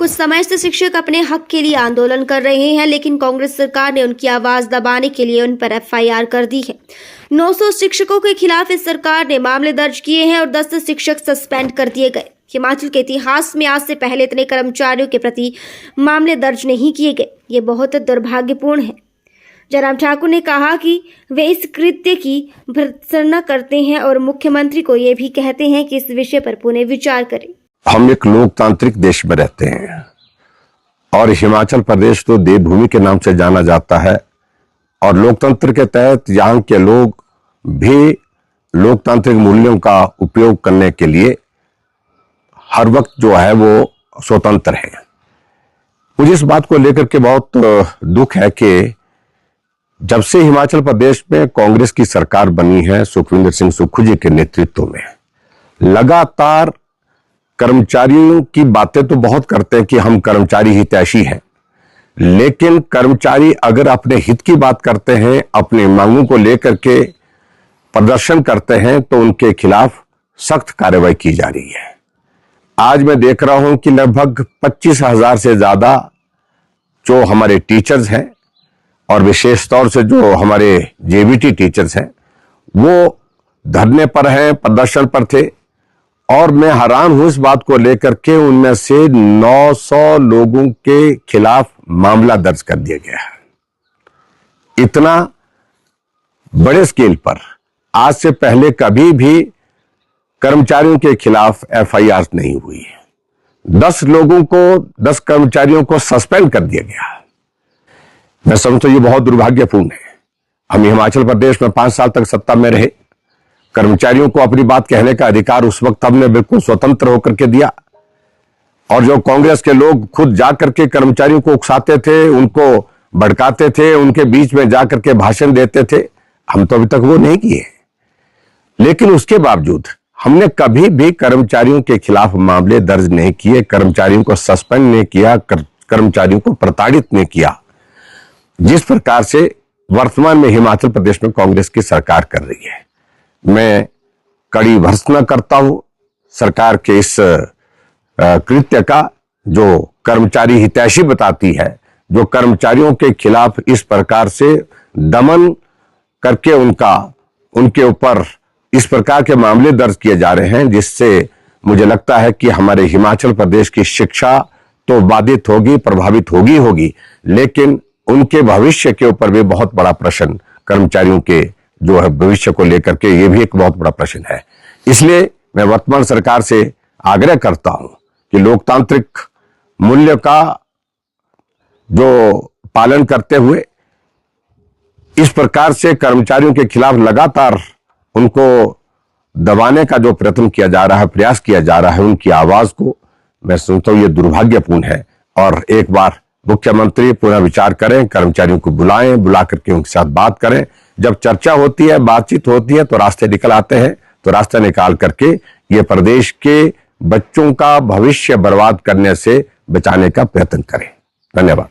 कुछ समय से शिक्षक अपने हक के लिए आंदोलन कर रहे हैं, लेकिन कांग्रेस सरकार ने उनकी आवाज दबाने के लिए उन पर एफआईआर कर दी है। 900 शिक्षकों के खिलाफ इस सरकार ने मामले दर्ज किए हैं और 10 शिक्षक सस्पेंड कर दिए गए। हिमाचल के इतिहास में आज से पहले इतने कर्मचारियों के प्रति मामले दर्ज नहीं किए गए। ये बहुत दुर्भाग्यपूर्ण है। जयराम ठाकुर ने कहा कि वे इस कृत्य की भर्त्सना करते हैं और मुख्यमंत्री को ये भी कहते हैं कि इस विषय पर पुनः विचार करें। हम एक लोकतांत्रिक देश में रहते हैं और हिमाचल प्रदेश तो देवभूमि के नाम से जाना जाता है और लोकतंत्र के तहत यहाँ के लोग भी लोकतांत्रिक मूल्यों का उपयोग करने के लिए हर वक्त जो है वो स्वतंत्र है। मुझे इस बात को लेकर के बहुत दुख है कि जब से हिमाचल प्रदेश में कांग्रेस की सरकार बनी है सुखविंदर सिंह सुक्खू जी के नेतृत्व में, लगातार कर्मचारियों की बातें तो बहुत करते हैं कि हम कर्मचारी हितैषी हैं, लेकिन कर्मचारी अगर अपने हित की बात करते हैं, अपनी मांगों को लेकर के प्रदर्शन करते हैं तो उनके खिलाफ सख्त कार्रवाई की जा रही है। आज मैं देख रहा हूं कि लगभग 25,000 से ज्यादा जो हमारे टीचर्स हैं और विशेष तौर से जो हमारे जेबीटी टीचर्स हैं वो धरने पर हैं, प्रदर्शन पर थे और मैं हैरान हूं इस बात को लेकर के उनमें से 900 लोगों के खिलाफ मामला दर्ज कर दिया गया है। इतना बड़े स्केल पर आज से पहले कभी भी कर्मचारियों के खिलाफ एफआईआर नहीं हुई है। 10 कर्मचारियों को सस्पेंड कर दिया गया है। मैं समझता हूं ये बहुत दुर्भाग्यपूर्ण है। हम हिमाचल प्रदेश में 5 साल तक सत्ता में रहे, कर्मचारियों को अपनी बात कहने का अधिकार उस वक्त हमने बिल्कुल स्वतंत्र होकर के दिया और जो कांग्रेस के लोग खुद जाकर के कर्मचारियों को उकसाते थे, उनको भड़काते थे, उनके बीच में जाकर के भाषण देते थे, हम तो अभी तक वो नहीं किए। लेकिन उसके बावजूद हमने कभी भी कर्मचारियों के खिलाफ मामले दर्ज नहीं किए, कर्मचारियों को सस्पेंड नहीं किया, कर्मचारियों को प्रताड़ित नहीं किया, जिस प्रकार से वर्तमान में हिमाचल प्रदेश में कांग्रेस की सरकार कर रही है। मैं कड़ी भर्त्सना करता हूं सरकार के इस कृत्य का, जो कर्मचारी हितैषी बताती है, जो कर्मचारियों के खिलाफ इस प्रकार से दमन करके उनके ऊपर इस प्रकार के मामले दर्ज किए जा रहे हैं, जिससे मुझे लगता है कि हमारे हिमाचल प्रदेश की शिक्षा तो बाधित होगी, प्रभावित होगी, लेकिन उनके भविष्य के ऊपर भी बहुत बड़ा प्रश्न, कर्मचारियों के जो है भविष्य को लेकर के ये भी एक बहुत बड़ा प्रश्न है। इसलिए मैं वर्तमान सरकार से आग्रह करता हूं कि लोकतांत्रिक मूल्य का जो पालन करते हुए इस प्रकार से कर्मचारियों के खिलाफ लगातार उनको दबाने का जो प्रयत्न किया जा रहा है, प्रयास किया जा रहा है, उनकी आवाज को, मैं समझता हूं ये दुर्भाग्यपूर्ण है। और एक बार मुख्यमंत्री पुनः विचार करें, कर्मचारियों को बुला करके उनके साथ बात करें। जब चर्चा होती है, बातचीत होती है तो रास्ते निकल आते हैं, तो रास्ता निकाल करके ये प्रदेश के बच्चों का भविष्य बर्बाद करने से बचाने का प्रयत्न करें। धन्यवाद।